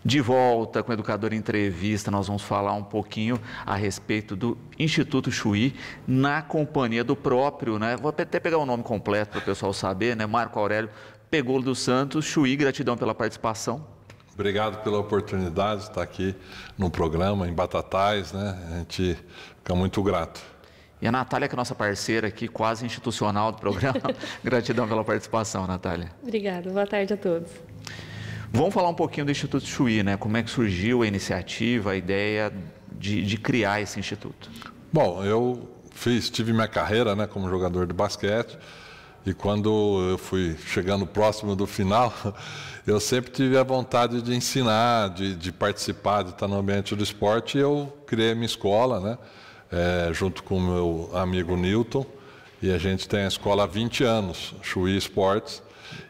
De volta com o Educador Entrevista, nós vamos falar um pouquinho a respeito do Instituto Chuí, na companhia do próprio, né? Vou até pegar o nome completo para o pessoal saber, né? Marco Aurélio Pegolo dos Santos. Chuí, gratidão pela participação. Obrigado pela oportunidade de estar aqui no programa, em Batatais, né? A gente fica muito grato. E a Natália, que é nossa parceira aqui, quase institucional do programa. Gratidão pela participação, Natália. Obrigada, boa tarde a todos. Vamos falar um pouquinho do Instituto Chuí, né? Como é que surgiu a iniciativa, a ideia de criar esse instituto? Bom, eu tive minha carreira, né, como jogador de basquete, e quando eu fui chegando próximo do final, eu sempre tive a vontade de ensinar, de participar, de estar no ambiente do esporte, e eu criei minha escola, né, junto com o meu amigo Newton, e a gente tem a escola há 20 anos, Chuí Esportes,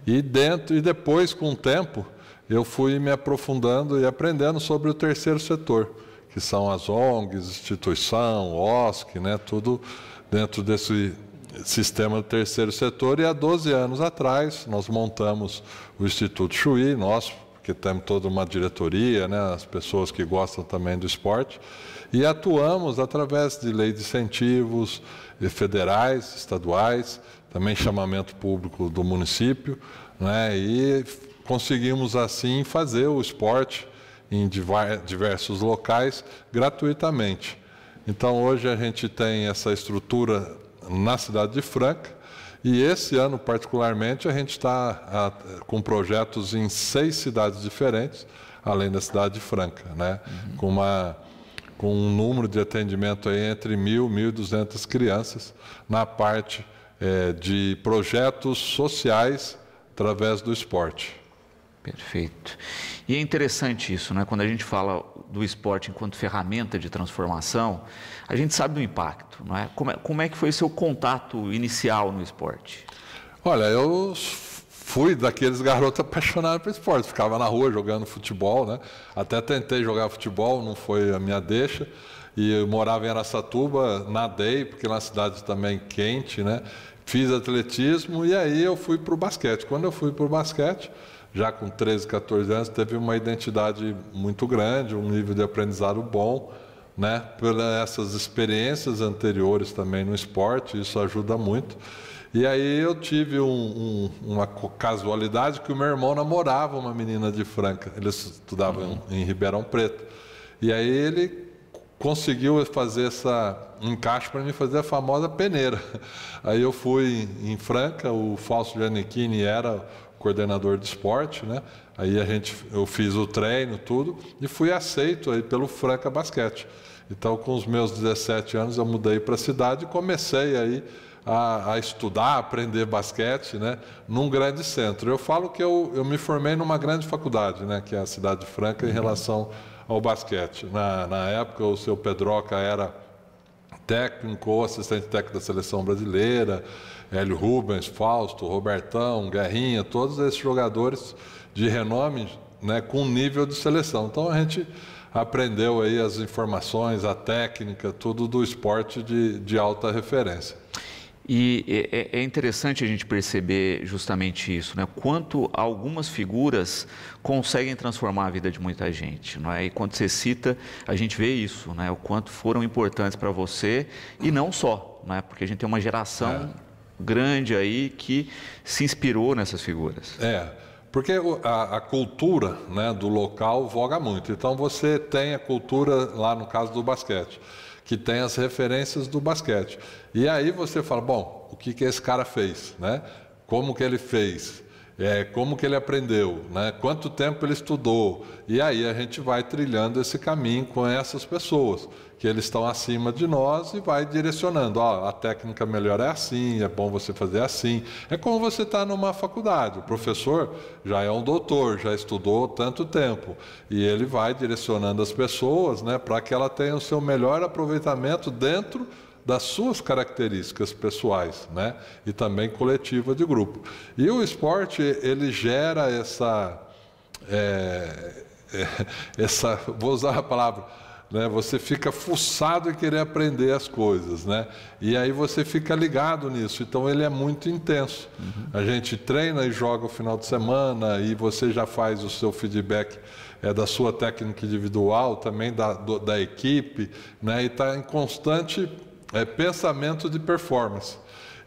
e depois, com o tempo, eu fui me aprofundando e aprendendo sobre o terceiro setor, que são as ONGs, instituição, OSC, né, tudo dentro desse sistema do terceiro setor. E há 12 anos atrás nós montamos o Instituto Chuí, nós, porque temos toda uma diretoria, né, as pessoas que gostam também do esporte, e atuamos através de lei de incentivos federais, estaduais, também chamamento público do município, né, e conseguimos assim fazer o esporte em diversos locais gratuitamente. Então hoje a gente tem essa estrutura na cidade de Franca e esse ano particularmente a gente está com projetos em 6 cidades diferentes, além da cidade de Franca, né? Com um número de atendimento aí entre 1.000 e 1.200 crianças na parte de projetos sociais através do esporte. Perfeito. E é interessante isso, né? Quando a gente fala do esporte enquanto ferramenta de transformação, a gente sabe do impacto, não é? Como é que foi seu contato inicial no esporte? Olha, eu fui daqueles garotos apaixonados por esporte, ficava na rua jogando futebol, né? Até tentei jogar futebol, não foi a minha deixa, e eu morava em Araçatuba, nadei, porque é uma cidade também quente, né? Fiz atletismo e aí eu fui para o basquete. Quando eu fui para o basquete, já com 13, 14 anos, teve uma identidade muito grande, um nível de aprendizado bom, né? Por essas experiências anteriores também no esporte, isso ajuda muito. E aí eu tive uma casualidade que o meu irmão namorava uma menina de Franca, ele estudava em Ribeirão Preto. E aí ele conseguiu fazer um encaixe para mim fazer a famosa peneira. Aí eu fui em Franca, o Fausto Giannichini era coordenador de esporte, né? Aí eu fiz o treino, tudo, e fui aceito aí pelo Franca Basquete. Então, com os meus 17 anos, eu mudei para a cidade e comecei aí a estudar, a aprender basquete, né? Num grande centro. Eu falo que eu me formei numa grande faculdade, né? Que é a cidade de Franca, em relação ao basquete. Na época, o seu Pedroca era técnico ou assistente técnico da seleção brasileira, Hélio Rubens, Fausto, Robertão, Guerrinha, todos esses jogadores de renome, né, com nível de seleção. Então a gente aprendeu aí as informações, a técnica, tudo do esporte de alta referência. E é interessante a gente perceber justamente isso, né? Quanto algumas figuras conseguem transformar a vida de muita gente, não é? E quando você cita, a gente vê isso, né? O quanto foram importantes para você e não só, né? Porque a gente tem uma geração grande aí que se inspirou nessas figuras. Porque a cultura, né, do local voga muito. Então você tem a cultura lá no caso do basquete, que tem as referências do basquete. E aí você fala, bom, o que esse cara fez, né? Como que ele fez? Como que ele aprendeu, né? Quanto tempo ele estudou? E aí a gente vai trilhando esse caminho com essas pessoas, que eles estão acima de nós e vai direcionando. A técnica melhor é assim, é bom você fazer assim. É como você está numa faculdade, o professor já é um doutor, já estudou tanto tempo, e ele vai direcionando as pessoas, né, para que ela tenha o seu melhor aproveitamento dentro das suas características pessoais, né? E também coletiva de grupo. E o esporte, ele gera vou usar a palavra, né? Você fica fuçado em querer aprender as coisas, né? E aí você fica ligado nisso. Então ele é muito intenso. A gente treina e joga o final de semana e você já faz o seu feedback da sua técnica individual, também da equipe, né? E está em constante pensamento de performance.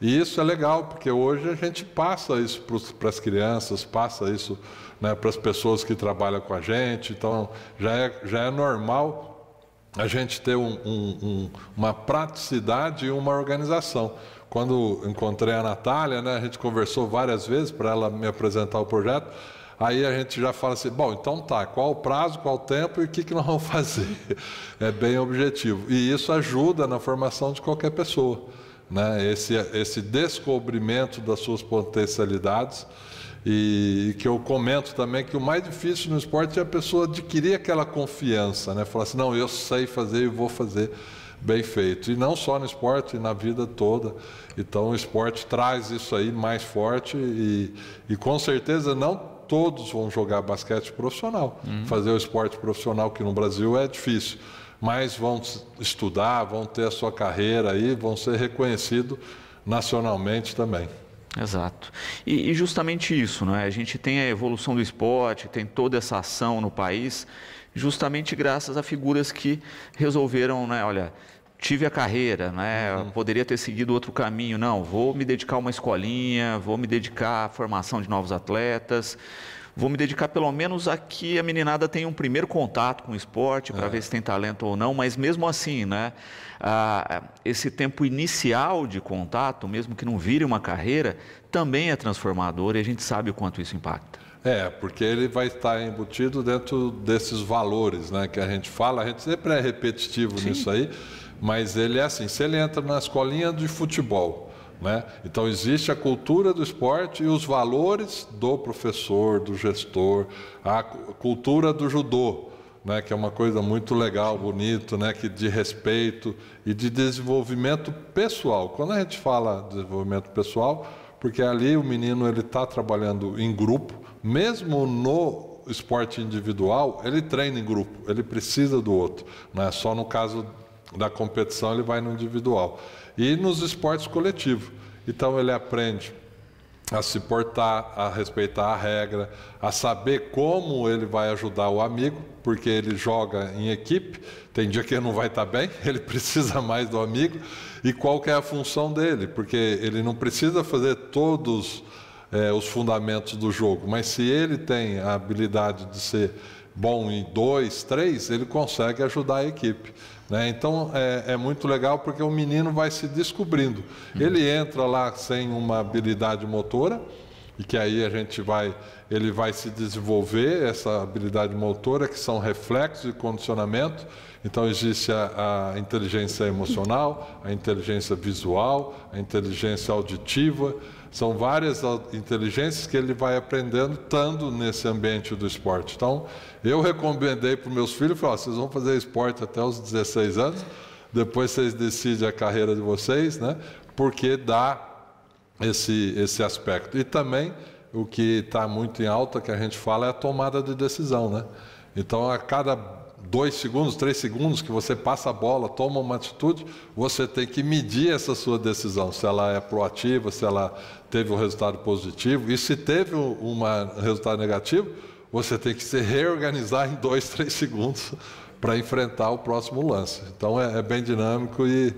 E isso é legal, porque hoje a gente passa isso para as crianças, passa isso, né, para as pessoas que trabalham com a gente. Então já é normal a gente ter uma praticidade e uma organização. Quando encontrei a Natália, né, a gente conversou várias vezes para ela me apresentar o projeto. Aí a gente já fala assim, bom, então tá, qual o prazo, qual o tempo e o que nós vamos fazer? É bem objetivo. E isso ajuda na formação de qualquer pessoa, né? Esse descobrimento das suas potencialidades. E que eu comento também que o mais difícil no esporte é a pessoa adquirir aquela confiança, né? Falar assim, não, eu sei fazer e vou fazer bem feito. E não só no esporte, na vida toda. Então o esporte traz isso aí mais forte e com certeza não todos vão jogar basquete profissional. Fazer o esporte profissional, que no Brasil é difícil. Mas vão estudar, vão ter a sua carreira aí, vão ser reconhecidos nacionalmente também. Exato. E justamente isso, né? A gente tem a evolução do esporte, tem toda essa ação no país, justamente graças a figuras que resolveram, né? Olha, tive a carreira, né? Poderia ter seguido outro caminho. Não, vou me dedicar a uma escolinha, vou me dedicar à formação de novos atletas, vou me dedicar pelo menos a que a meninada tenha um primeiro contato com o esporte para ver se tem talento ou não, mas mesmo assim, né? Esse tempo inicial de contato, mesmo que não vire uma carreira, também é transformador e a gente sabe o quanto isso impacta. Porque ele vai estar embutido dentro desses valores, né, que a gente fala, a gente sempre é repetitivo nisso aí, mas ele é assim, se ele entra na escolinha de futebol, né, então existe a cultura do esporte e os valores do professor, do gestor, a cultura do judô, né, que é uma coisa muito legal, bonito, né, que de respeito e de desenvolvimento pessoal. Quando a gente fala de desenvolvimento pessoal, porque ali o menino ele está trabalhando em grupo, mesmo no esporte individual, ele treina em grupo, ele precisa do outro, né? Só no caso da competição ele vai no individual. E nos esportes coletivos, então ele aprende a se portar, a respeitar a regra, a saber como ele vai ajudar o amigo, porque ele joga em equipe, tem dia que ele não vai estar bem, ele precisa mais do amigo, e qual que é a função dele, porque ele não precisa fazer todos os fundamentos do jogo, mas se ele tem a habilidade de ser bom em 2, 3, ele consegue ajudar a equipe. Né? Então é muito legal porque o menino vai se descobrindo. Ele entra lá sem uma habilidade motora e que aí ele vai se desenvolver essa habilidade motora que são reflexos e condicionamento. Então existe a inteligência emocional, a inteligência visual, a inteligência auditiva. São várias inteligências que ele vai aprendendo estando nesse ambiente do esporte. Então, eu recomendei para os meus filhos, falei, vocês vão fazer esporte até os 16 anos, depois vocês decidem a carreira de vocês, né? Porque dá esse aspecto. E também, o que está muito em alta, que a gente fala, é a tomada de decisão, né? Então, a cada 2 segundos, 3 segundos que você passa a bola, toma uma atitude, você tem que medir essa sua decisão, se ela é proativa, se ela teve um resultado positivo, e se teve um resultado negativo, você tem que se reorganizar em 2, 3 segundos para enfrentar o próximo lance. Então é bem dinâmico e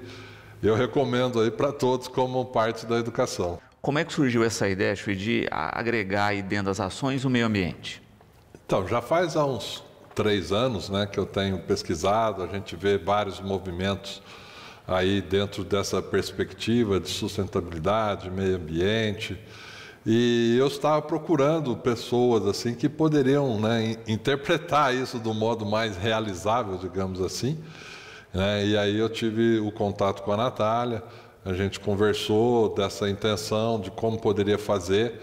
eu recomendo aí para todos como parte da educação. Como é que surgiu essa ideia, Chuí, de agregar aí dentro das ações o meio ambiente? Então, já faz há uns 3 anos, né, que eu tenho pesquisado, a gente vê vários movimentos aí dentro dessa perspectiva de sustentabilidade, meio ambiente, e eu estava procurando pessoas assim que poderiam, né, interpretar isso do modo mais realizável, digamos assim, né, e aí eu tive o contato com a Natália, a gente conversou dessa intenção de como poderia fazer.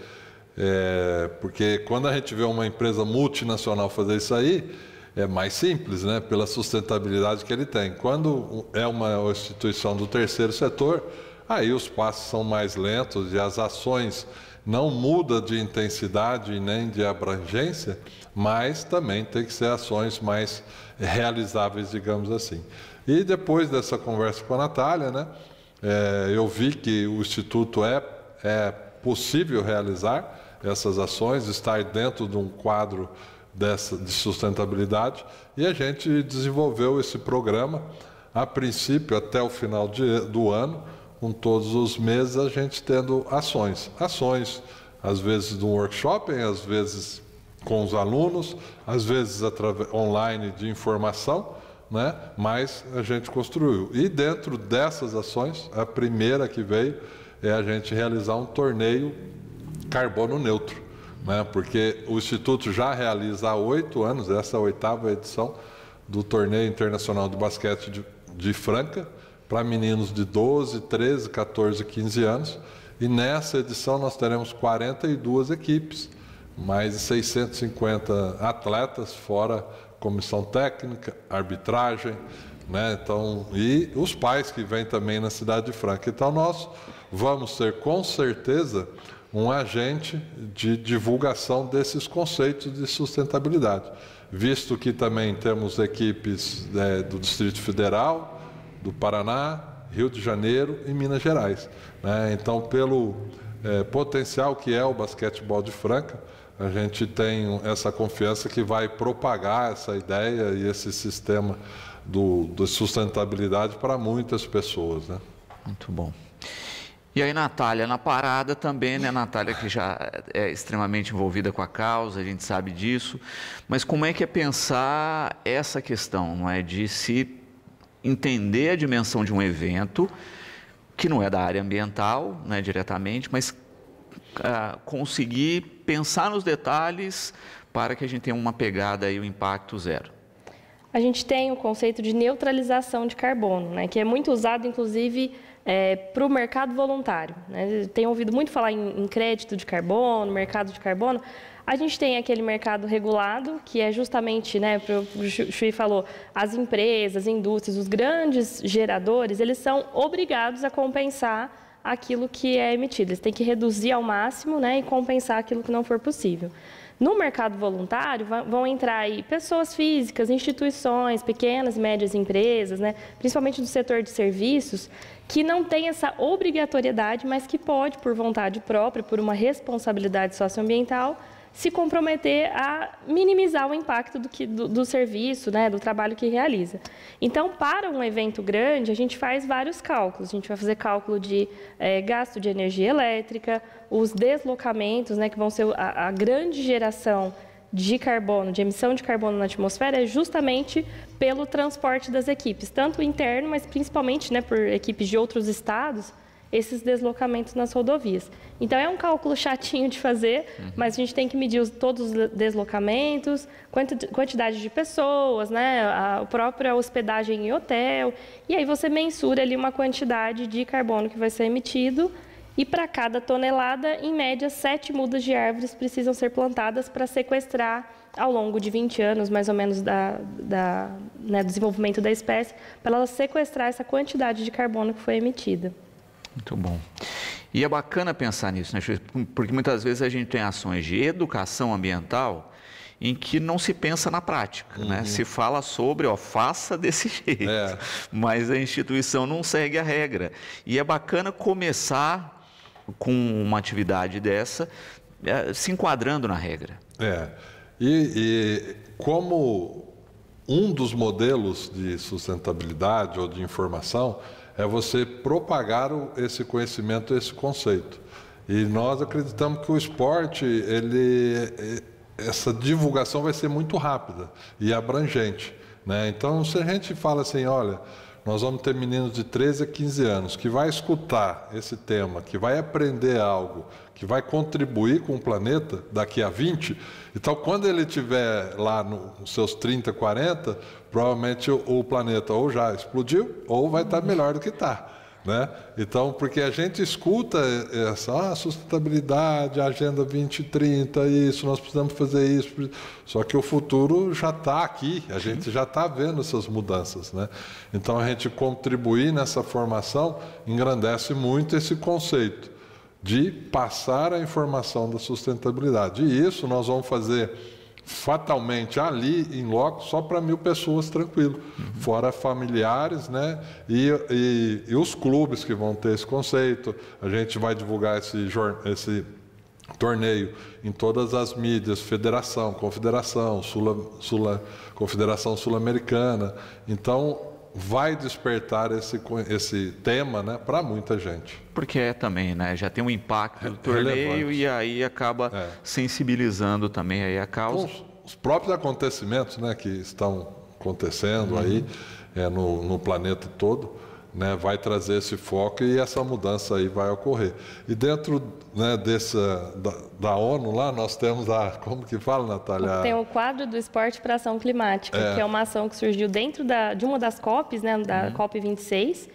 Porque quando a gente vê uma empresa multinacional fazer isso aí, é mais simples, né? Pela sustentabilidade que ele tem. Quando é uma instituição do terceiro setor, aí os passos são mais lentos e as ações não mudam de intensidade nem de abrangência, mas também tem que ser ações mais realizáveis, digamos assim. E depois dessa conversa com a Natália, né, eu vi que o Instituto é possível realizar essas ações, estar dentro de um quadro de sustentabilidade, e a gente desenvolveu esse programa, a princípio até o final do ano, com todos os meses a gente tendo ações, às vezes de um workshop, às vezes com os alunos, às vezes online de informação, né? Mas a gente construiu. E dentro dessas ações, a primeira que veio é a gente realizar um torneio carbono neutro, né? Porque o Instituto já realiza há 8 anos, essa é a 8ª edição do Torneio Internacional de Basquete de Franca, para meninos de 12, 13, 14, 15 anos. E nessa edição nós teremos 42 equipes, mais de 650 atletas, fora comissão técnica, arbitragem, né? Então, e os pais que vêm também na cidade de Franca. Então nós vamos ser com certeza um agente de divulgação desses conceitos de sustentabilidade, visto que também temos equipes do Distrito Federal, do Paraná, Rio de Janeiro e Minas Gerais, né? Então, pelo potencial que é o basquetebol de Franca, a gente tem essa confiança que vai propagar essa ideia e esse sistema de sustentabilidade para muitas pessoas, né? Muito bom. E aí, Natália, na parada também, né? Natália que já é extremamente envolvida com a causa, a gente sabe disso, mas como é que é pensar essa questão, não é? De se entender a dimensão de um evento, que não é da área ambiental, né, diretamente, mas conseguir pensar nos detalhes para que a gente tenha uma pegada e um impacto zero. A gente tem o conceito de neutralização de carbono, né, que é muito usado, inclusive, para o mercado voluntário, né? Tenho ouvido muito falar em crédito de carbono, mercado de carbono. A gente tem aquele mercado regulado, que é justamente, né, o Chuy falou, as empresas, as indústrias, os grandes geradores, eles são obrigados a compensar aquilo que é emitido. Eles têm que reduzir ao máximo, né, e compensar aquilo que não for possível. No mercado voluntário, vão entrar aí pessoas físicas, instituições, pequenas e médias empresas, né, principalmente do setor de serviços, que não tem essa obrigatoriedade, mas que pode, por vontade própria, por uma responsabilidade socioambiental, se comprometer a minimizar o impacto do serviço, né, do trabalho que realiza. Então, para um evento grande, a gente faz vários cálculos. A gente vai fazer cálculo de gasto de energia elétrica, os deslocamentos, né, que vão ser a grande geração de carbono, de emissão de carbono na atmosfera, é justamente pelo transporte das equipes, tanto interno, mas principalmente, né, por equipes de outros estados, esses deslocamentos nas rodovias. Então, é um cálculo chatinho de fazer, mas a gente tem que medir todos os deslocamentos, quantidade de pessoas, né, a própria hospedagem em hotel, e aí você mensura ali uma quantidade de carbono que vai ser emitido, e para cada tonelada, em média, 7 mudas de árvores precisam ser plantadas para sequestrar, ao longo de 20 anos, mais ou menos, do desenvolvimento da espécie, para ela sequestrar essa quantidade de carbono que foi emitida. Muito bom. E é bacana pensar nisso, né? Porque muitas vezes a gente tem ações de educação ambiental em que não se pensa na prática, né? Se fala sobre, faça desse jeito, mas a instituição não segue a regra. E é bacana começar com uma atividade dessa, se enquadrando na regra. E como um dos modelos de sustentabilidade ou de informação é você propagar esse conhecimento, esse conceito. E nós acreditamos que o esporte, essa divulgação vai ser muito rápida e abrangente, né? Então, se a gente fala assim, olha, nós vamos ter meninos de 13 a 15 anos que vai escutar esse tema, que vai aprender algo, que vai contribuir com o planeta daqui a 20, então quando ele estiver lá nos seus 30, 40, provavelmente o planeta ou já explodiu ou vai estar melhor do que está, né? Então, porque a gente escuta essa sustentabilidade, Agenda 2030, isso, nós precisamos fazer isso. Só que o futuro já está aqui, a gente já está vendo essas mudanças, né? Então, a gente contribuir nessa formação engrandece muito esse conceito de passar a informação da sustentabilidade. E isso nós vamos fazer fatalmente ali em loco só para 1.000 pessoas, tranquilo, fora familiares, né? E os clubes que vão ter esse conceito. A gente vai divulgar esse torneio em todas as mídias, federação, confederação, confederação sul-americana. Então vai despertar esse tema, né, para muita gente. Porque também, né, já tem um impacto do torneio relevante. E aí acaba sensibilizando também aí a causa. Então, os próprios acontecimentos, né, que estão acontecendo aí no planeta todo, né, vai trazer esse foco e essa mudança aí vai ocorrer. E dentro, né, da ONU lá, nós temos como que fala, Natália? Tem o quadro do esporte para ação climática, que é uma ação que surgiu dentro de uma das COPs, né, da COP 26,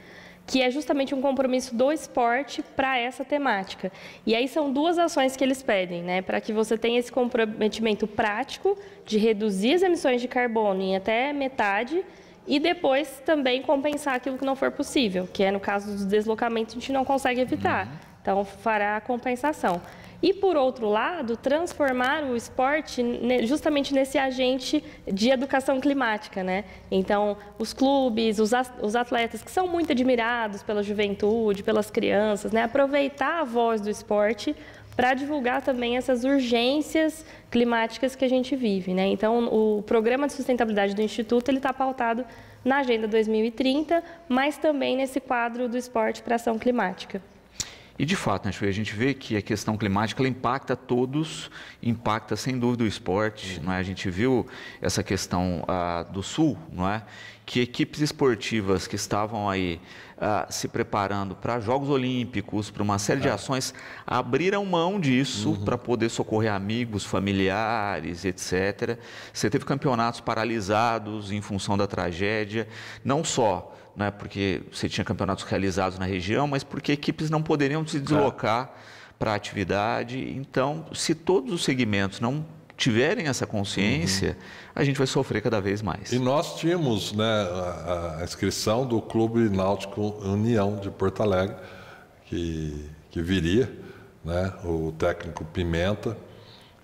que é justamente um compromisso do esporte para essa temática. E aí são 2 ações que eles pedem, né, para que você tenha esse comprometimento prático de reduzir as emissões de carbono em até metade e depois também compensar aquilo que não for possível, que é no caso dos deslocamentos a gente não consegue evitar. Então, fará a compensação. E, por outro lado, transformar o esporte justamente nesse agente de educação climática, né? Então, os clubes, os atletas que são muito admirados pela juventude, pelas crianças, né? Aproveitar a voz do esporte para divulgar também essas urgências climáticas que a gente vive, né? Então, o programa de sustentabilidade do Instituto ele está pautado na Agenda 2030, mas também nesse quadro do esporte para ação climática. E de fato, né, a gente vê que a questão climática ela impacta todos, impacta sem dúvida o esporte. Não é? A gente viu essa questão do Sul, não é? Que equipes esportivas que estavam aí se preparando para Jogos Olímpicos, para uma série de ações, abriram mão disso para poder socorrer amigos, familiares, etc. Você teve campeonatos paralisados em função da tragédia, não só não é porque você tinha campeonatos realizados na região, mas porque equipes não poderiam se deslocar para a atividade. Então, se todos os segmentos não tiverem essa consciência, a gente vai sofrer cada vez mais. E nós tínhamos, né, a inscrição do Clube Náutico União de Porto Alegre, que viria, né, o técnico Pimenta,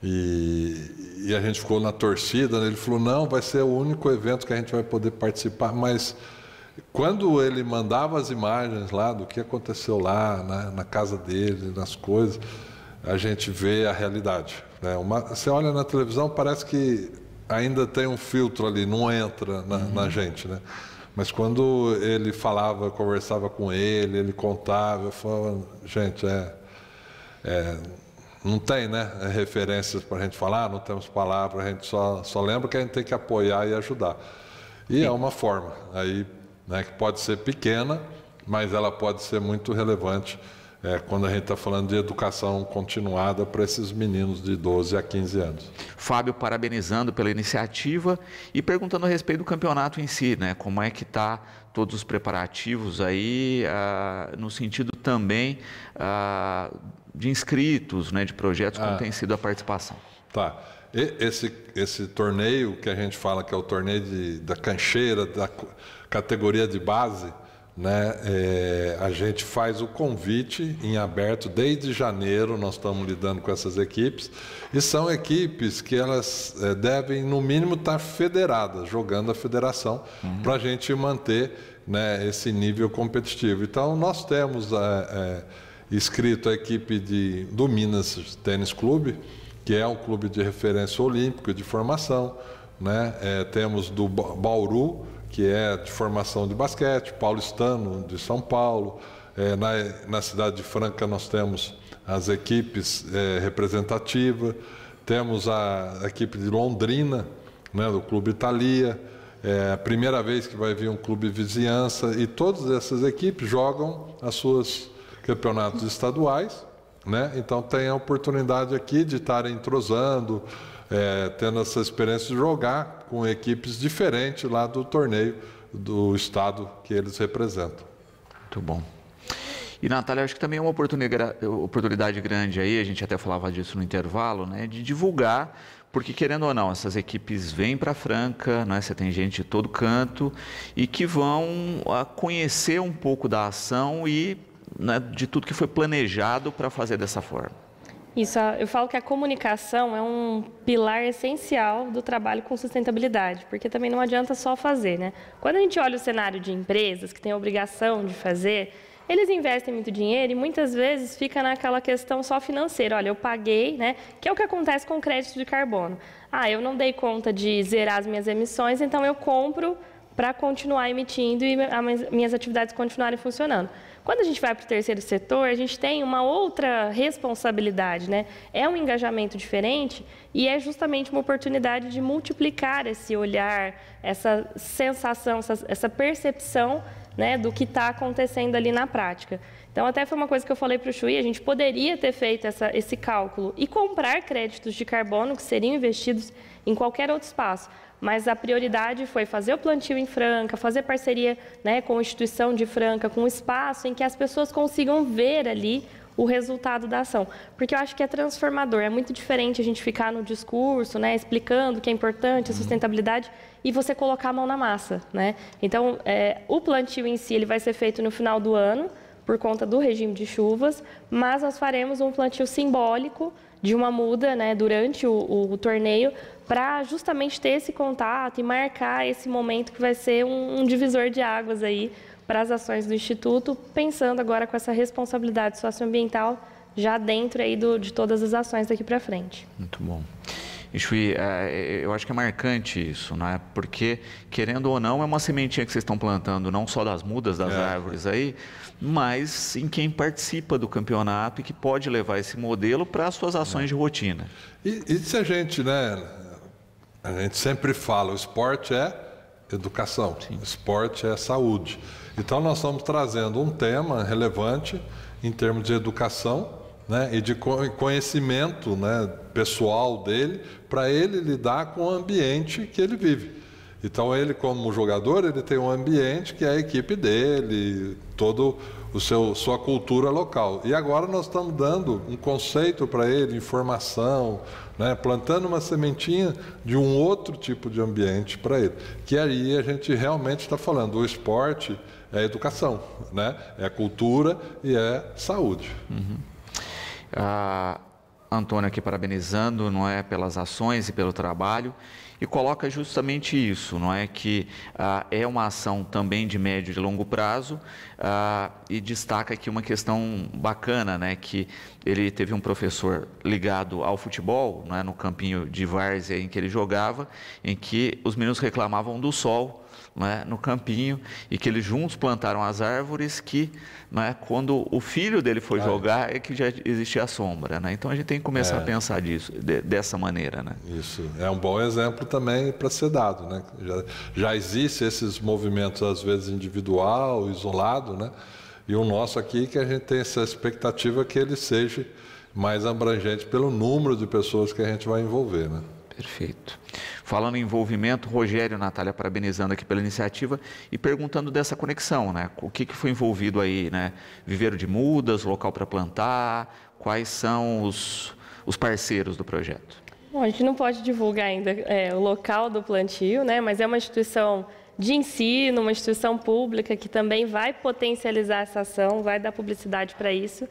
e a gente ficou na torcida, né, ele falou, não, vai ser o único evento que a gente vai poder participar, mas quando ele mandava as imagens lá do que aconteceu lá, na casa dele, nas coisas, a gente vê a realidade. Né? Você olha na televisão, parece que ainda tem um filtro ali, não entra na gente. Né? Mas quando ele falava, conversava com ele contava, eu falava, gente, não tem, né, referências para a gente falar, não temos palavras, a gente só lembra que a gente tem que apoiar e ajudar. E é uma forma aí, né, que pode ser pequena, mas ela pode ser muito relevante quando a gente está falando de educação continuada para esses meninos de 12 a 15 anos. Fábio, parabenizando pela iniciativa e perguntando a respeito do campeonato em si, né? Como é que está todos os preparativos aí, no sentido também de inscritos, né, de projetos, como tem sido a participação. Tá. Esse torneio que a gente fala que é o torneio da cancheira, da categoria de base, né, a gente faz o convite em aberto desde janeiro, nós estamos lidando com essas equipes, e são equipes que elas devem, no mínimo, estar federadas, jogando a federação, para a gente manter, né, esse nível competitivo. Então, nós temos inscrito a equipe do Minas Tênis Clube, que é um clube de referência olímpico de formação, né? Temos do Bauru, que é de formação de basquete, Paulistano de São Paulo. Na cidade de Franca nós temos as equipes representativas, temos a equipe de Londrina, né, do Clube Italia. É a primeira vez que vai vir um clube vizinhança, e todas essas equipes jogam as suas campeonatos estaduais. Né? Então tem a oportunidade aqui de estarem entrosando, tendo essa experiência de jogar com equipes diferentes lá do torneio do estado que eles representam. Muito bom. E, Natália, acho que também é uma oportunidade grande aí, a gente até falava disso no intervalo, né, de divulgar, porque, querendo ou não, essas equipes vêm para Franca, né, você tem gente de todo canto, e que vão conhecer um pouco da ação e, né, de tudo que foi planejado para fazer dessa forma. Isso, eu falo que a comunicação é um pilar essencial do trabalho com sustentabilidade, porque também não adianta só fazer, né? Quando a gente olha o cenário de empresas que têm a obrigação de fazer, eles investem muito dinheiro e muitas vezes fica naquela questão só financeira. Olha, eu paguei, né? Que é o que acontece com o crédito de carbono. Eu não dei conta de zerar as minhas emissões, então eu compro para continuar emitindo e minhas atividades continuarem funcionando. Quando a gente vai para o terceiro setor, a gente tem uma outra responsabilidade, né? É um engajamento diferente e é justamente uma oportunidade de multiplicar esse olhar, essa sensação, essa percepção, né, do que está acontecendo ali na prática. Então, até foi uma coisa que eu falei para o Chuí, a gente poderia ter feito esse cálculo e comprar créditos de carbono que seriam investidos em qualquer outro espaço. Mas a prioridade foi fazer o plantio em Franca, fazer parceria, né, com a instituição de Franca, com um espaço em que as pessoas consigam ver ali o resultado da ação. Porque eu acho que é transformador, é muito diferente a gente ficar no discurso, né, explicando que é importante a sustentabilidade e você colocar a mão na massa, né? Então, o plantio em si ele vai ser feito no final do ano, por conta do regime de chuvas, mas nós faremos um plantio simbólico de uma muda, né, durante o torneio, para justamente ter esse contato e marcar esse momento que vai ser um divisor de águas aí para as ações do Instituto, pensando agora com essa responsabilidade socioambiental já dentro aí de todas as ações daqui para frente. Muito bom. E, Chuí, eu acho que é marcante isso, né? Porque, querendo ou não, é uma sementinha que vocês estão plantando, não só das mudas das árvores aí, mas em quem participa do campeonato e que pode levar esse modelo para as suas ações de rotina. E se a gente, né? A gente sempre fala, o esporte é educação, o esporte é saúde. Então, nós estamos trazendo um tema relevante em termos de educação, né, e de conhecimento, né, pessoal dele, para ele lidar com o ambiente que ele vive. Então, ele como jogador, ele tem um ambiente que é a equipe dele, todo sua cultura local. E agora nós estamos dando um conceito para ele, informação, né, plantando uma sementinha de um outro tipo de ambiente para ele. Que aí a gente realmente está falando, o esporte é educação, né, é cultura e é saúde. A Antônia aqui parabenizando, não é, pelas ações e pelo trabalho, e coloca justamente isso, não é, que é uma ação também de médio e longo prazo, e destaca aqui uma questão bacana, né, que ele teve um professor ligado ao futebol, não é, no campinho de várzea em que ele jogava, em que os meninos reclamavam do sol, né, no campinho, e que eles juntos plantaram as árvores que, né, quando o filho dele foi jogar é que já existia a sombra, né? Então a gente tem que começar a pensar dessa maneira, né? Isso, é um bom exemplo também para ser dado, né? Já existem esses movimentos às vezes individual, isolado, né? E o nosso aqui que a gente tem essa expectativa que ele seja mais abrangente pelo número de pessoas que a gente vai envolver, né? Perfeito. Falando em envolvimento, Rogério e Natália parabenizando aqui pela iniciativa e perguntando dessa conexão, né? O que foi envolvido aí, né? Viveiro de mudas, local para plantar, quais são os parceiros do projeto? Bom, a gente não pode divulgar ainda o local do plantio, né? Mas é uma instituição de ensino, uma instituição pública que também vai potencializar essa ação, vai dar publicidade para isso.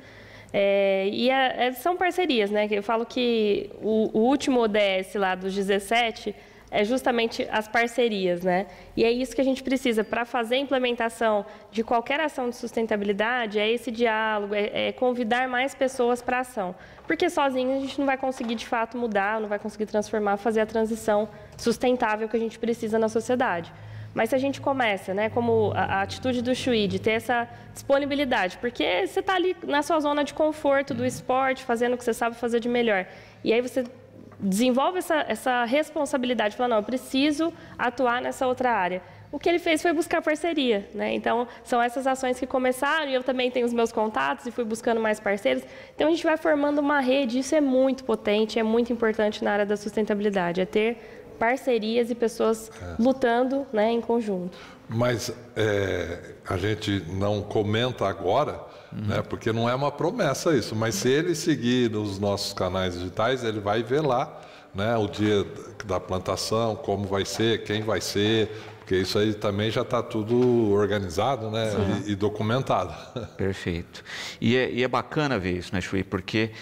São parcerias, né? Eu falo que o último ODS lá dos 17 é justamente as parcerias, né? E é isso que a gente precisa para fazer a implementação de qualquer ação de sustentabilidade, é esse diálogo, é convidar mais pessoas para a ação. Porque sozinho a gente não vai conseguir de fato mudar, não vai conseguir transformar, fazer a transição sustentável que a gente precisa na sociedade. Mas se a gente começa, né, como a atitude do Chuí, de ter essa disponibilidade, porque você está ali na sua zona de conforto do esporte, fazendo o que você sabe fazer de melhor. E aí você desenvolve essa responsabilidade, falando, não, eu preciso atuar nessa outra área. O que ele fez foi buscar parceria, né? Então, são essas ações que começaram, e eu também tenho os meus contatos e fui buscando mais parceiros. Então, a gente vai formando uma rede, isso é muito potente, é muito importante na área da sustentabilidade, é ter parcerias e pessoas lutando, né, em conjunto. Mas a gente não comenta agora, né, porque não é uma promessa isso, mas se ele seguir nos nossos canais digitais, ele vai ver lá, né, o dia da plantação, como vai ser, quem vai ser, porque isso aí também já está tudo organizado, né, e documentado. Perfeito. E é bacana ver isso, né, Chuí, porque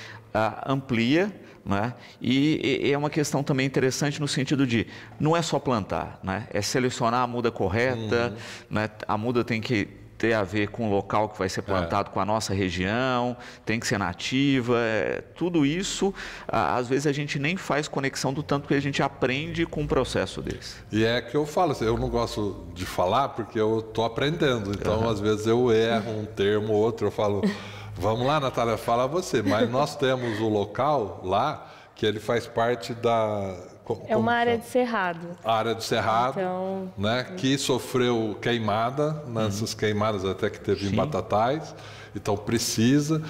amplia, né? E é uma questão também interessante no sentido de não é só plantar, né? É selecionar a muda correta, né? A muda tem que ter a ver com o local que vai ser plantado, com a nossa região, tem que ser nativa, tudo isso, às vezes a gente nem faz conexão do tanto que a gente aprende com um processo desse. E é que eu falo, eu não gosto de falar porque eu estou aprendendo, então às vezes eu erro um termo ou outro, eu falo... Vamos lá, Natália, fala você, mas nós temos o local lá que ele faz parte da... É uma área de cerrado. A área de cerrado, então... né, que sofreu queimada, nessas queimadas até que teve em Batatais, então precisa,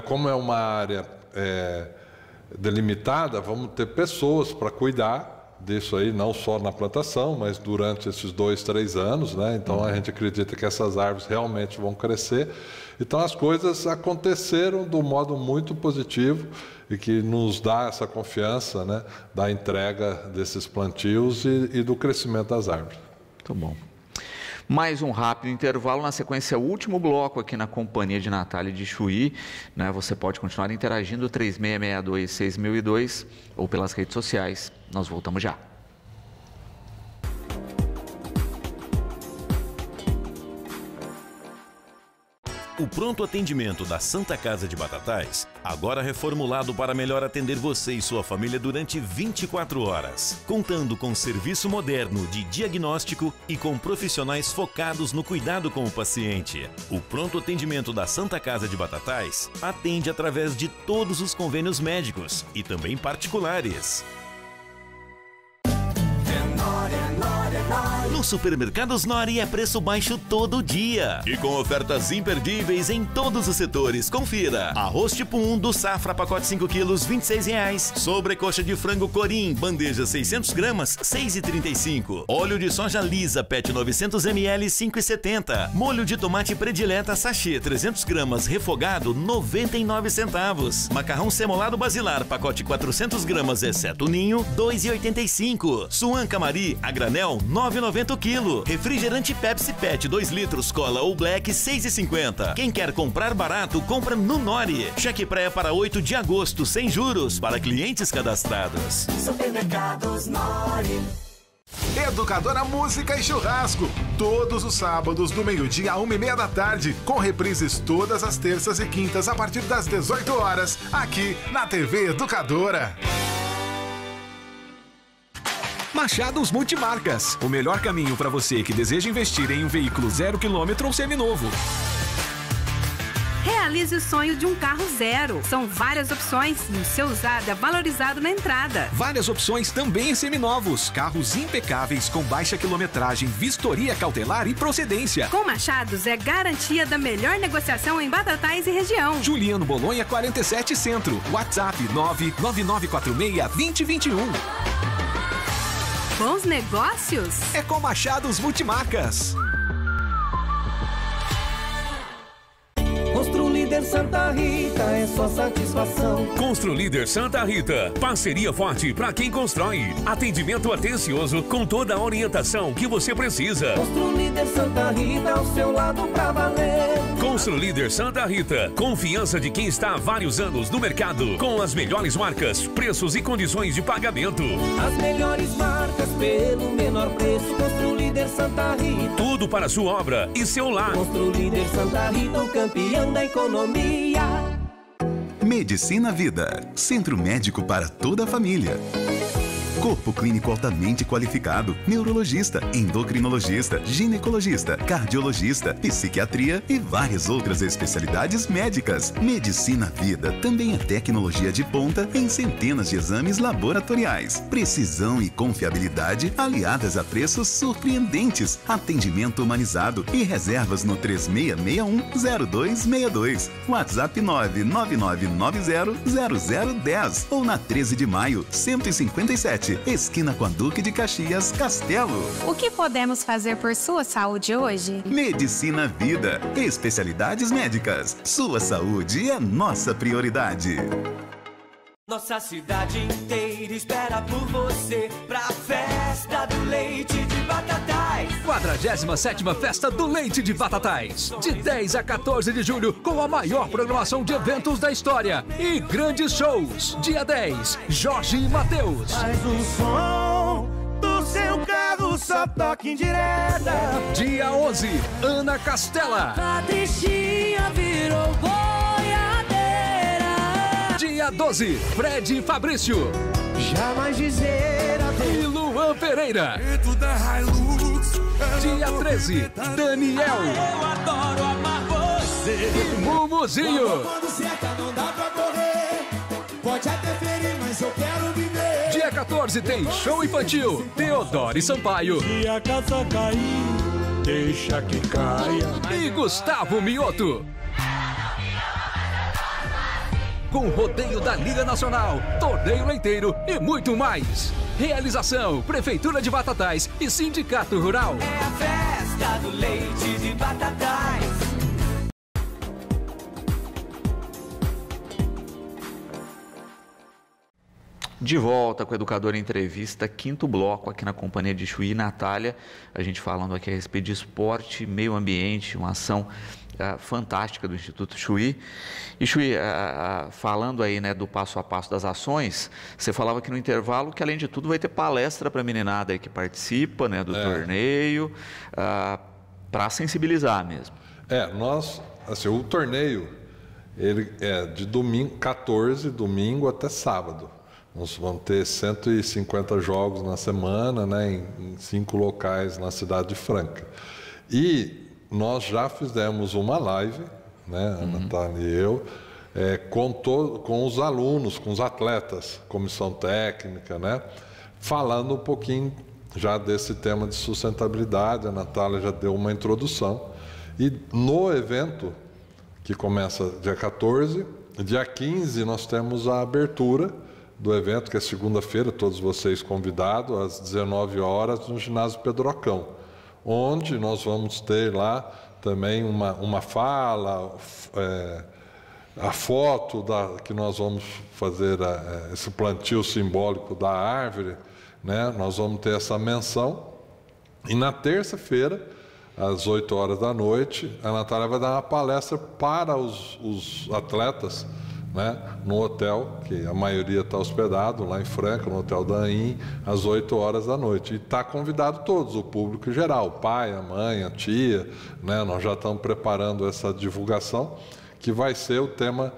como é uma área delimitada, vamos ter pessoas para cuidar disso aí, não só na plantação, mas durante esses 2, 3 anos, né? Então a gente acredita que essas árvores realmente vão crescer. Então as coisas aconteceram de um modo muito positivo e que nos dá essa confiança, né, da entrega desses plantios e do crescimento das árvores. Muito bom. Mais um rápido intervalo, na sequência o último bloco aqui na companhia de Natália de Chuí, né? Você pode continuar interagindo 3662-6002 ou pelas redes sociais. Nós voltamos já. O pronto atendimento da Santa Casa de Batatais, agora reformulado para melhor atender você e sua família durante 24 horas, contando com serviço moderno de diagnóstico e com profissionais focados no cuidado com o paciente. O pronto atendimento da Santa Casa de Batatais atende através de todos os convênios médicos e também particulares. No Supermercados Nori é preço baixo todo dia e com ofertas imperdíveis em todos os setores. Confira: arroz tipo 1 do Safra, pacote 5 quilos, R$ 26,00. Sobrecoxa de frango Corim, bandeja 600 gramas, R$ 6,35. Óleo de soja lisa, PET 900 ml, R$ 5,70. Molho de tomate predileta, sachê 300 gramas, refogado, 99 centavos. Macarrão semolado basilar, pacote 400 gramas, exceto o ninho, R$ 2,85. Suan Camari, a granel, R$ 9,90 o quilo. Refrigerante Pepsi PET 2 litros, cola ou black, R$ 6,50. Quem quer comprar barato, compra no Nori. Cheque pré para 8 de agosto, sem juros, para clientes cadastrados. Supermercados Nori. Educadora Música e Churrasco, todos os sábados do meio-dia a 1h30 da tarde, com reprises todas as terças e quintas a partir das 18 horas, aqui na TV Educadora. Machados Multimarcas, o melhor caminho para você que deseja investir em um veículo 0 km ou seminovo. Realize o sonho de um carro zero. São várias opções e o seu usado é valorizado na entrada. Várias opções também em seminovos. Carros impecáveis com baixa quilometragem, vistoria cautelar e procedência. Com Machados é garantia da melhor negociação em Batatais e região. Juliano Bolonha 47 Centro. WhatsApp 99946-2021. Bons negócios? É com Machados Multimarcas. Construlíder Santa Rita é só satisfação. Construlíder Santa Rita, parceria forte para quem constrói. Atendimento atencioso com toda a orientação que você precisa. Construlíder Santa Rita ao seu lado pra valer. Construlíder Santa Rita, confiança de quem está há vários anos no mercado, com as melhores marcas, preços e condições de pagamento. As melhores marcas pelo menor preço. Construlíder Santa Rita. Tudo para sua obra e seu lar. Construlíder Santa Rita, o campeão da economia. Medicina Vida, centro médico para toda a família. Corpo clínico altamente qualificado, neurologista, endocrinologista, ginecologista, cardiologista, psiquiatria e várias outras especialidades médicas. Medicina Vida também é tecnologia de ponta em centenas de exames laboratoriais. Precisão e confiabilidade aliadas a preços surpreendentes, atendimento humanizado e reservas no 3661-0262, WhatsApp 999900010 ou na 13 de maio, 157. Leite, esquina com a Duque de Caxias, Castelo. O que podemos fazer por sua saúde hoje? Medicina Vida, especialidades médicas. Sua saúde é nossa prioridade. Nossa cidade inteira espera por você pra festa do leite de Batatais. 47ª Festa do Leite de Batatais. De 10 a 14 de julho, com a maior programação de eventos da história. E grandes shows. Dia 10, Jorge e Matheus. Faz o som do seu carro, só toque em direta. Dia 11, Ana Castela. Patricinha virou boiadeira. Dia 12, Fred e Fabrício. Jamais dizer adeus. E Luan Pereira. Dia 13, Daniel. Eu adoro amar você. E Mumuzinho. Quando seca não dá pra correr. Pode até ferir, mas eu quero viver. Dia 14 tem show infantil, Teodoro e Sampaio. Se a casa cair, deixa que caia. E Gustavo Mioto. Com o rodeio da Liga Nacional, torneio leiteiro e muito mais. Realização, Prefeitura de Batatais e Sindicato Rural. É a festa do leite de Batatais. De volta com o Educador Entrevista, quinto bloco aqui na companhia de Chuí e Natália. A gente falando aqui a respeito de esporte, meio ambiente, uma ação fantástica do Instituto Chuí. E Chuí, falando aí, né, do passo a passo das ações, você falava aqui no intervalo que, além de tudo, vai ter palestra para a meninada aí que participa, né, do torneio, para sensibilizar mesmo. Nós, assim, o torneio, ele é de domingo, 14, domingo até sábado. Nós vamos ter 150 jogos na semana, né, em 5 locais na cidade de Franca. E nós já fizemos uma live, né, a Natália e eu, com os alunos, com os atletas, comissão técnica, né, falando um pouquinho já desse tema de sustentabilidade. A Natália já deu uma introdução. E no evento, que começa dia 14, dia 15 nós temos a abertura do evento, que é segunda-feira, todos vocês convidados, às 19 horas, no ginásio Pedrocão, onde nós vamos ter lá também uma fala, a foto que nós vamos fazer, esse plantio simbólico da árvore, né? Nós vamos ter essa menção. E na terça-feira, às 8 horas da noite, a Natália vai dar uma palestra para os atletas, né, no hotel, que a maioria está hospedado lá em Franca, no Hotel da AIM, às 8 horas da noite. E está convidado todos, o público em geral, o pai, a mãe, a tia, né? Nós já estamos preparando essa divulgação, que vai ser o tema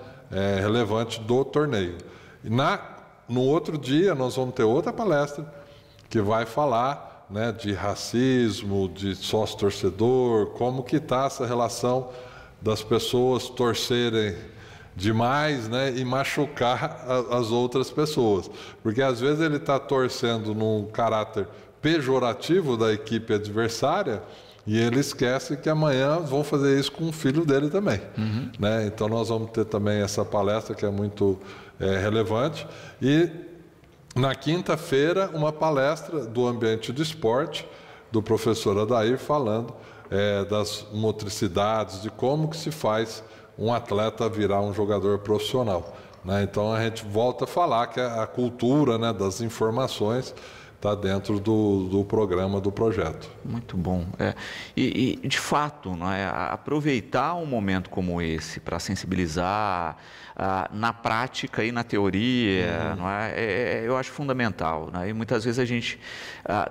relevante do torneio. E no outro dia nós vamos ter outra palestra que vai falar, né, de racismo, de sócio-torcedor, como que está essa relação das pessoas torcerem demais, né, e machucar as outras pessoas. Porque às vezes ele está torcendo num caráter pejorativo da equipe adversária e ele esquece que amanhã vão fazer isso com o filho dele também. Né? Então nós vamos ter também essa palestra que é muito relevante. E na quinta-feira, uma palestra do ambiente do esporte, do professor Adair, falando das motricidades, de como que se faz um atleta virar um jogador profissional. Né? Então a gente volta a falar que a cultura, né, das informações está dentro do programa, do projeto. Muito bom. E de fato, não é, aproveitar um momento como esse para sensibilizar na prática e na teoria, não é? Eu acho fundamental. Né? E muitas vezes a gente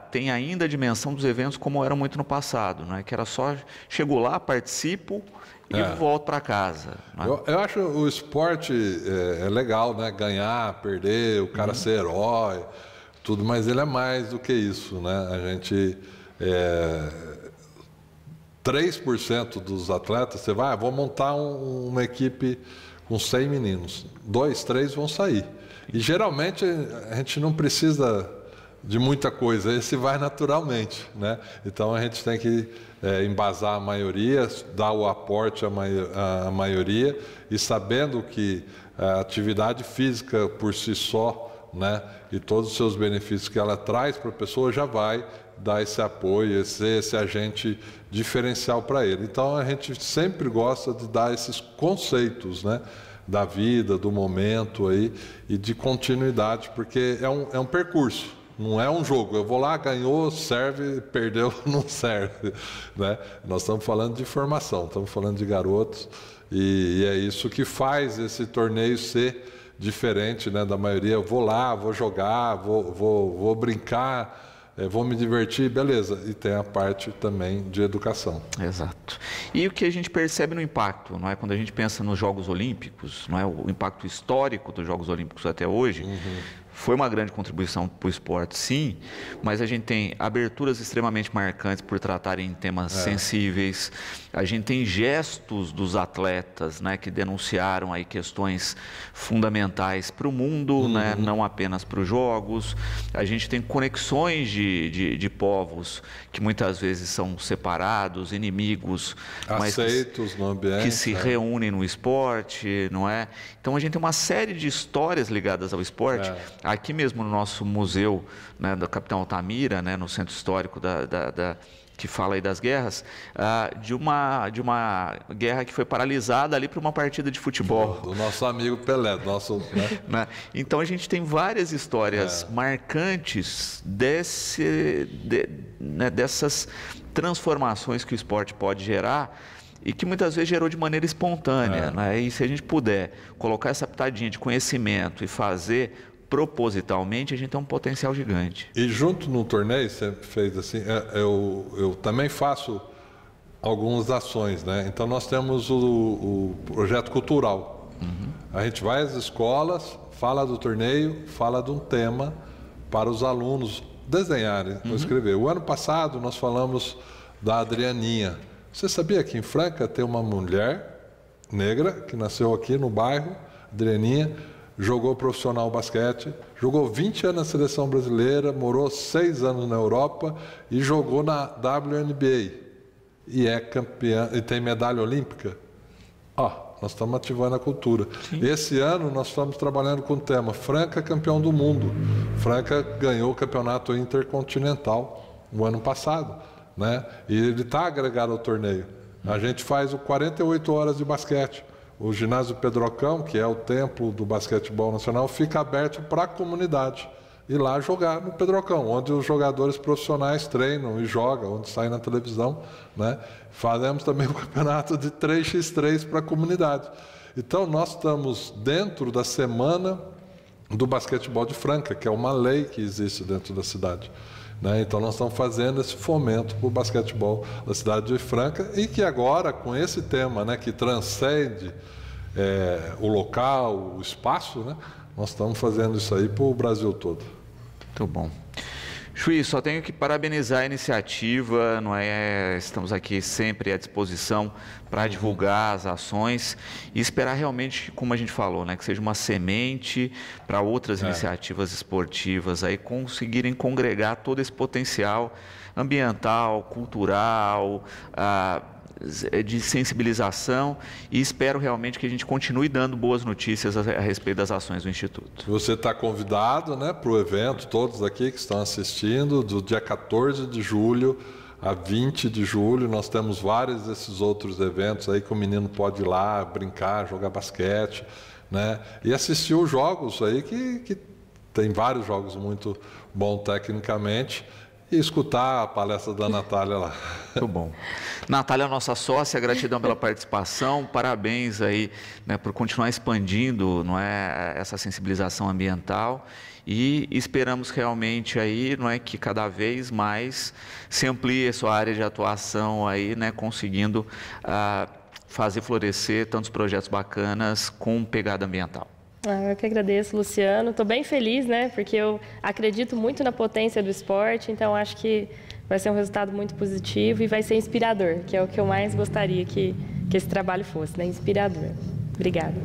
tem ainda a dimensão dos eventos como era muito no passado, não é? Que era só, chego lá, participo e volto para casa. Não é? Eu acho o esporte legal, né? Ganhar, perder, o cara ser herói, tudo, mas ele é mais do que isso, né? A gente 3% dos atletas, você vai, vou montar uma equipe com 100 meninos, 2, 3 vão sair. E geralmente a gente não precisa de muita coisa, esse vai naturalmente, né? Então a gente tem que embasar a maioria, dar o aporte à maioria, e sabendo que a atividade física por si só né? E todos os seus benefícios que ela traz para a pessoa já vai dar esse apoio, esse agente diferencial para ele. Então a gente sempre gosta de dar esses conceitos, né? Da vida, do momento aí e de continuidade, porque é um percurso. Não é um jogo, eu vou lá, ganhou, serve, perdeu, não serve, né? Nós estamos falando de formação, estamos falando de garotos e é isso que faz esse torneio ser diferente, né, da maioria. Eu vou lá, vou jogar, vou brincar, vou me divertir, beleza. E tem a parte também de educação. Exato. E o que a gente percebe no impacto, não é? Quando a gente pensa nos Jogos Olímpicos, não é? O impacto histórico dos Jogos Olímpicos até hoje, foi uma grande contribuição para o esporte, sim, mas a gente tem aberturas extremamente marcantes por tratarem temas sensíveis, a gente tem gestos dos atletas, né, que denunciaram aí questões fundamentais para o mundo, né, não apenas para os Jogos, a gente tem conexões de povos que muitas vezes são separados, inimigos, aceitos no ambiente, que se reúnem no esporte, não é? Então a gente tem uma série de histórias ligadas ao esporte. Aqui mesmo no nosso museu, né, da Capitão Altamira, né, no centro histórico que fala aí das guerras, de uma guerra que foi paralisada ali por uma partida de futebol. Do nosso amigo Pelé, né? Então a gente tem várias histórias marcantes dessas transformações que o esporte pode gerar e que muitas vezes gerou de maneira espontânea. Né? E se a gente puder colocar essa pitadinha de conhecimento e fazer propositalmente, a gente tem um potencial gigante. E junto no torneio, você fez assim, eu também faço algumas ações, né? Então nós temos o projeto cultural. A gente vai às escolas, fala do torneio, fala de um tema para os alunos desenharem, escrever. O ano passado nós falamos da Adrianinha. Você sabia que em Franca tem uma mulher negra que nasceu aqui no bairro, Adrianinha, jogou profissional basquete, jogou 20 anos na seleção brasileira, morou 6 anos na Europa e jogou na WNBA. E é campeã, e tem medalha olímpica. Nós estamos ativando a cultura. Esse ano nós estamos trabalhando com o tema Franca campeão do mundo. Franca ganhou o campeonato intercontinental no ano passado, né? E ele está agregado ao torneio. A gente faz o 48 horas de basquete. O ginásio Pedrocão, que é o templo do basquetebol nacional, fica aberto para a comunidade ir lá jogar no Pedrocão, onde os jogadores profissionais treinam e jogam, onde sai na televisão, né? Fazemos também o campeonato de 3x3 para a comunidade. Então, nós estamos dentro da semana do basquetebol de Franca, que é uma lei que existe dentro da cidade. Né? Então, nós estamos fazendo esse fomento para o basquetebol da cidade de Franca e que agora, com esse tema, né, que transcende o local, o espaço, né, nós estamos fazendo isso aí para o Brasil todo. Muito bom. Chuí, só tenho que parabenizar a iniciativa, não é? Estamos aqui sempre à disposição para divulgar as ações e esperar realmente, como a gente falou, né, que seja uma semente para outras iniciativas esportivas aí conseguirem congregar todo esse potencial ambiental, cultural, de sensibilização, e espero realmente que a gente continue dando boas notícias a respeito das ações do Instituto. Você está convidado, né, para o evento, todos aqui que estão assistindo, do dia 14 de julho a 20 de julho, nós temos vários desses outros eventos aí que o menino pode ir lá brincar, jogar basquete, né, e assistir os jogos aí que tem vários jogos muito bons tecnicamente, e escutar a palestra da Natália lá. Muito bom. Natália, nossa sócia, gratidão pela participação, parabéns aí, né, por continuar expandindo, não é, essa sensibilização ambiental e esperamos realmente aí, não é, que cada vez mais se amplie a sua área de atuação aí, né, conseguindo fazer florescer tantos projetos bacanas com pegada ambiental. Eu que agradeço, Luciano. Estou bem feliz, né? Porque eu acredito muito na potência do esporte, então acho que vai ser um resultado muito positivo e vai ser inspirador, que é o que eu mais gostaria que esse trabalho fosse, né? Inspirador. Obrigada.